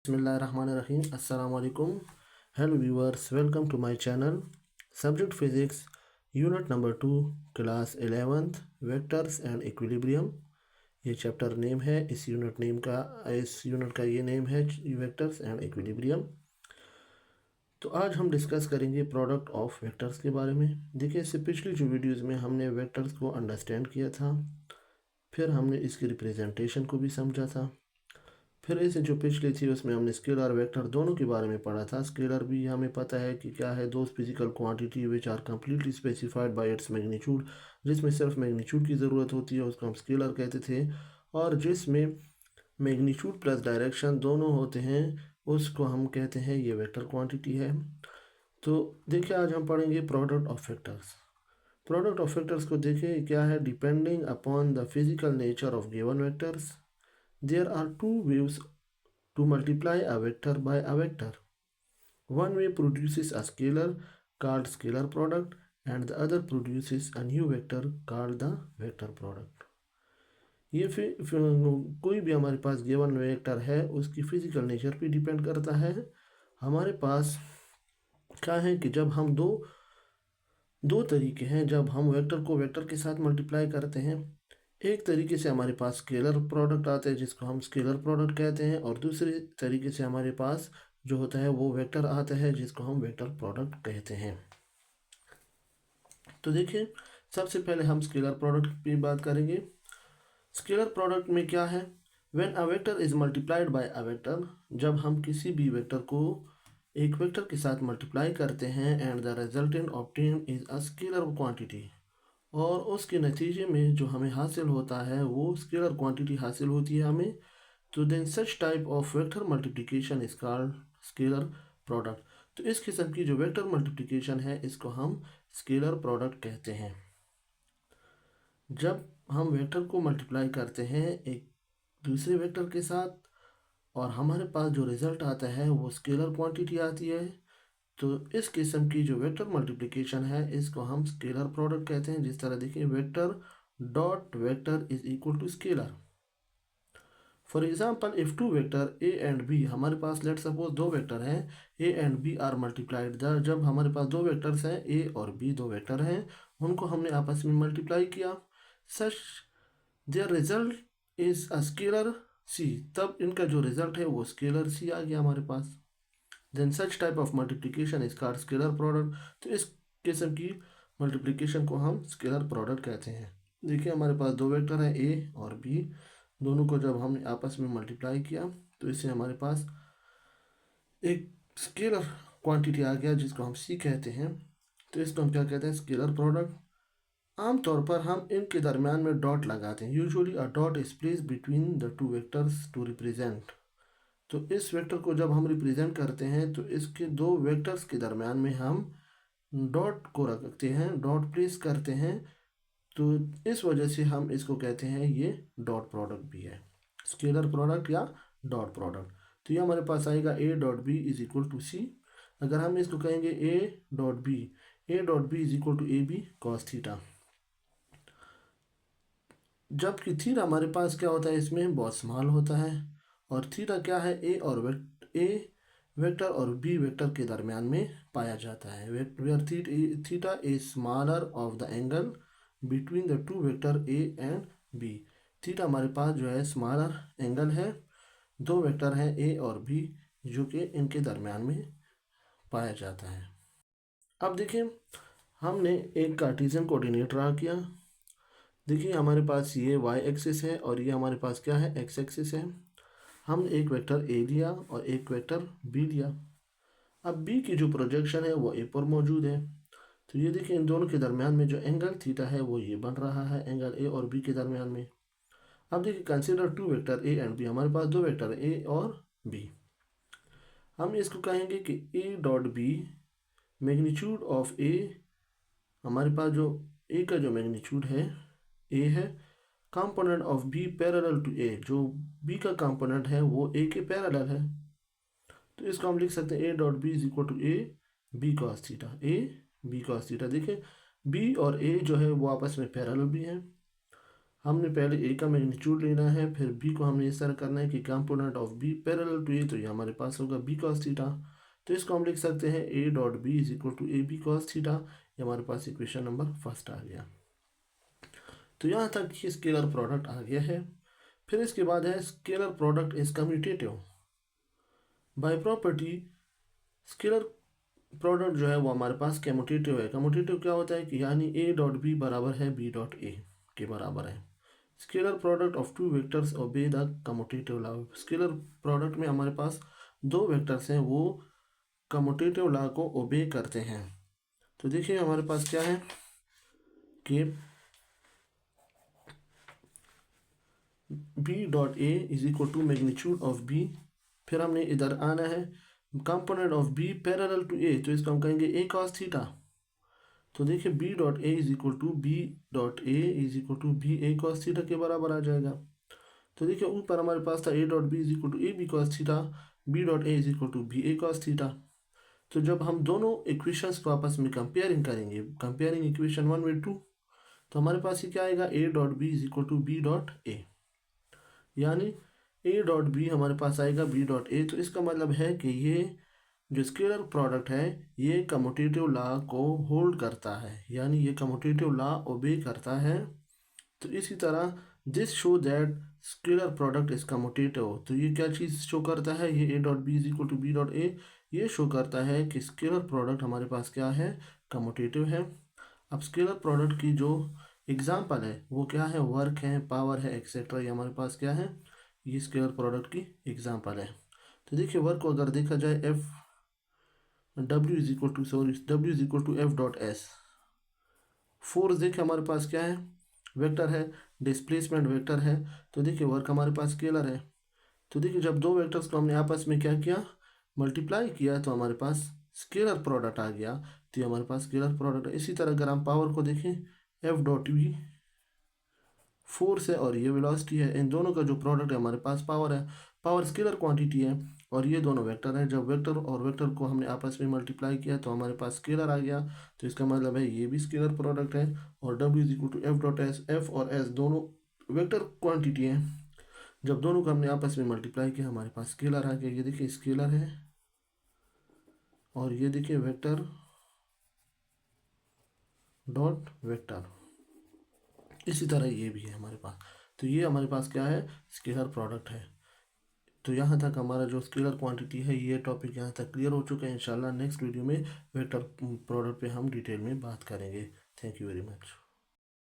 Bismillahirrahmanirrahim. Assalamu alaikum. Hello viewers, welcome to my channel. Subject Physics, Unit number 2, Class 11th, Vectors and Equilibrium. ये chapter name है। इस unit का ये name है vectors and equilibrium. तो आज हम डिस्कस करेंगे प्रोडक्ट ऑफ वेक्टर्स के बारे में। देखिए, इससे पिछली जो वीडियोस में हमने वेक्टर्स को अंडरस्टैंड किया था, फिर हमने इसकी रिप्रेजेंटेशन को भी समझा था, फिर इसे जो पिछली थी उसमें हमने स्केलर वेक्टर दोनों के बारे में पढ़ा था। स्केलर भी हमें पता है कि क्या है, those physical quantity which are completely specified by its magnitude, जिसमें सिर्फ मैग्नीट्यूड की ज़रूरत होती है उसको हम स्केलर कहते थे, और जिसमें मैग्नीट्यूड प्लस डायरेक्शन दोनों होते हैं उसको हम कहते हैं ये वेक्टर क्वांटिटी है। तो देखिए, आज हम पढ़ेंगे product of vectors. Product of vectors को देखिए क्या है। Depending upon the physical nature of given vectors, there are two ways to multiply a vector by a vector. One way produces a scalar called scalar product, and the other produces a new vector called the vector product. ये फिर कोई भी हमारे पास given vector है उसकी physical nature पे depend करता है। हमारे पास क्या है कि जब हम दो तरीके हैं जब हम वेक्टर को वेक्टर के साथ मल्टीप्लाई करते हैं। एक तरीके से हमारे पास स्केलर प्रोडक्ट आता है जिसको हम स्केलर प्रोडक्ट कहते हैं, और दूसरे तरीके से हमारे पास जो होता है वो वेक्टर आता है जिसको हम वेक्टर प्रोडक्ट कहते हैं। तो देखिए, सबसे पहले हम स्केलर प्रोडक्ट की बात करेंगे। स्केलर प्रोडक्ट में क्या है, when a vector is multiplied by a vector, जब हम किसी भी वेक्टर को एक वेक्टर के साथ मल्टीप्लाई करते हैं, and the resultant obtain is a scalar quantity, और उसके नतीजे में जो हमें हासिल होता है वो स्केलर क्वांटिटी हासिल होती है हमें। तो then such type of vector multiplication is called scalar product. तो इस किस्म की जो वेक्टर मल्टीप्लिकेशन है इसको हम स्केलर प्रोडक्ट कहते हैं। जब हम वेक्टर को मल्टीप्लाई करते हैं एक दूसरे वेक्टर के साथ और हमारे पास जो रिज़ल्ट आता है वो स्केलर क्वांटिटी आती है, तो इस किस्म की जो वेक्टर मल्टीप्लिकेशन है इसको हम स्केलर प्रोडक्ट कहते हैं। जिस तरह देखिए, vector dot vector is equal to scalar. For example, if two vector A and B, हमारे पास लेट सपोज दो वेक्टर हैं A and B are multiplied, जब हमारे पास दो वेक्टर्स हैं ए और बी, दो वेक्टर हैं, उनको हमने आपस में मल्टीप्लाई किया, such their result is a scalar C, तब इनका जो रिजल्ट है वो स्केलर सी आ गया हमारे पास। Then such type of multiplication is called scalar product. तो इस किस्म की मल्टीप्लिकेशन को हम स्केलर प्रोडक्ट कहते हैं। देखिए, हमारे पास दो वेक्टर हैं ए और बी, दोनों को जब हमने आपस में मल्टीप्लाई किया तो इससे हमारे पास एक स्केलर क्वांटिटी आ गया जिसको हम सी कहते हैं। तो इसको हम क्या कहते हैं, स्केलर प्रोडक्ट। आमतौर पर हम इनके दरमियान में डॉट लगाते हैं। Usually a dot is placed between the two vectors to represent. तो इस वेक्टर को जब हम रिप्रेजेंट करते हैं तो इसके दो वेक्टर्स के दरमियान में हम डॉट को रखते हैं, डॉट प्लेस करते हैं, तो इस वजह से हम इसको कहते हैं ये डॉट प्रोडक्ट भी है, स्केलर प्रोडक्ट या डॉट प्रोडक्ट। तो ये हमारे पास आएगा A dot B is equal to C. अगर हम इसको कहेंगे A dot B is equal to A B cos theta, जबकि थीटा हमारे पास क्या होता है, इसमें बहुत स्मॉल होता है, और थीटा क्या है, ए वेक्टर और बी वेक्टर के दरमियान में पाया जाता है। Where theta is smaller of the angle between the two vector A and B. Theta हमारे पास जो है स्मॉलर एंगल है, दो वेक्टर हैं ए और बी जो कि इनके दरमियान में पाया जाता है। अब देखिए, हमने एक कार्टेशियन कोऑर्डिनेट ड्रा किया। देखिए, हमारे पास ये वाई एक्सिस है और ये हमारे पास क्या है, एक्स एक्सिस है। हमने एक वेक्टर ए लिया और एक वेक्टर बी लिया। अब बी की जो प्रोजेक्शन है वो ए पर मौजूद है। तो ये देखिए, इन दोनों के दरमियान में जो एंगल थीटा है वो ये बन रहा है, एंगल ए और बी के दरमियान में। अब देखिए, consider two vector A and B, हमारे पास दो वेक्टर ए और बी। हम इसको कहेंगे कि A dot B magnitude of A, हमारे पास जो ए का जो मैग्नीट्यूड है ए है, component of B parallel to A, जो बी का कंपोनेंट है वो ए के पैरेलल है। तो इसको हम लिख सकते हैं A dot B is equal to A B cos theta, A B cos theta. देखिए, बी और ए जो है वो आपस में पैरेलल भी हैं। हमने पहले ए का मैग्नीट्यूड लेना है, फिर बी को हमने इस तरह करना है कि component of B parallel to A, तो ये हमारे पास होगा बी कॉस थीटा। तो इसको हम लिख सकते हैं A dot B is equal to A B cos theta. ये हमारे पास इक्वेशन नंबर फर्स्ट आ गया। तो यहाँ तक कि स्केलर प्रोडक्ट आ गया है। फिर इसके बाद है scalar product is commutative by property. Scalar product जो है वो हमारे पास कम्यूटेटिव है। कम्यूटेटिव क्या होता है कि यानी ए डॉट बी बराबर है बी डॉट ए के बराबर है। Scalar product of two vectors obey the commutative law. Scalar product में हमारे पास दो वेक्टर्स हैं, वो कम्यूटेटिव लॉ को ओबे करते हैं। तो देखिए हमारे पास क्या है कि B dot A is equal to magnitude of B, फिर हमने इधर आना है component of B parallel to A, तो इसको हम कहेंगे ए कॉस थीटा। तो देखिए B dot A is equal to B dot A is equal to B A cos theta के बराबर आ जाएगा। तो देखिए ऊपर हमारे पास था A dot B is equal to A B cos theta, B dot A is equal to B A cos theta. तो जब हम दोनों इक्वेशंस को आपस में कंपेयरिंग करेंगे, कंपेयरिंग इक्वेशन 1 with 2, तो हमारे पास ये क्या आएगा A dot B is equal to B dot A, यानी ए डॉट बी हमारे पास आएगा बी डॉट ए। तो इसका मतलब है कि ये जो स्केलर प्रोडक्ट है ये कम्यूटेटिव लॉ को होल्ड करता है, यानी ये कम्यूटेटिव लॉ ओबे करता है। तो इसी तरह this show that scalar product is commutative. तो ये क्या चीज़ शो करता है, ये A dot B is equal to B dot A, ये शो करता है कि स्केलर प्रोडक्ट हमारे पास क्या है, कम्यूटेटिव है। अब स्केलर प्रोडक्ट की जो एग्जाम्पल है वो क्या है, वर्क है, पावर है, एक्सेट्रा, ये हमारे पास क्या है, ये स्केलर प्रोडक्ट की एग्जाम्पल है। तो देखिए वर्क को अगर देखा जाए F W is equal to W is equal to F dot S. Force देखिए हमारे पास क्या है, वेक्टर है, डिस्प्लेसमेंट वेक्टर है। तो देखिए वर्क हमारे पास स्केलर है। तो देखिए जब दो वेक्टर्स को हमने आपस में क्या किया, मल्टीप्लाई किया, तो हमारे पास स्केलर प्रोडक्ट आ गया। तो ये हमारे पास स्केलर प्रोडक्ट है। इसी तरह अगर हम पावर को देखें एफ डॉट वी फोर्स है और ये वेलोसिटी है, इन दोनों का जो प्रोडक्ट है हमारे पास पावर है। पावर स्केलर क्वांटिटी है और ये दोनों वेक्टर हैं। जब वेक्टर और वेक्टर को हमने आपस में मल्टीप्लाई किया तो हमारे पास स्केलर आ गया। तो इसका मतलब है ये भी स्केलर प्रोडक्ट है। और W is equal to F dot S, F और एस दोनों वेक्टर क्वांटिटी हैं। जब दोनों को हमने आपस में मल्टीप्लाई किया हमारे पास स्केलर आ गया। ये देखिए स्केलर है और ये देखिए वेक्टर डॉट वेक्टर, इसी तरह ये भी है हमारे पास। तो ये हमारे पास क्या है, स्केलर प्रोडक्ट है। तो यहाँ तक हमारा जो स्केलर क्वांटिटी है ये टॉपिक यहाँ तक क्लियर हो चुका है। इंशाल्लाह नेक्स्ट वीडियो में वेक्टर प्रोडक्ट पे हम डिटेल में बात करेंगे। Thank you very much.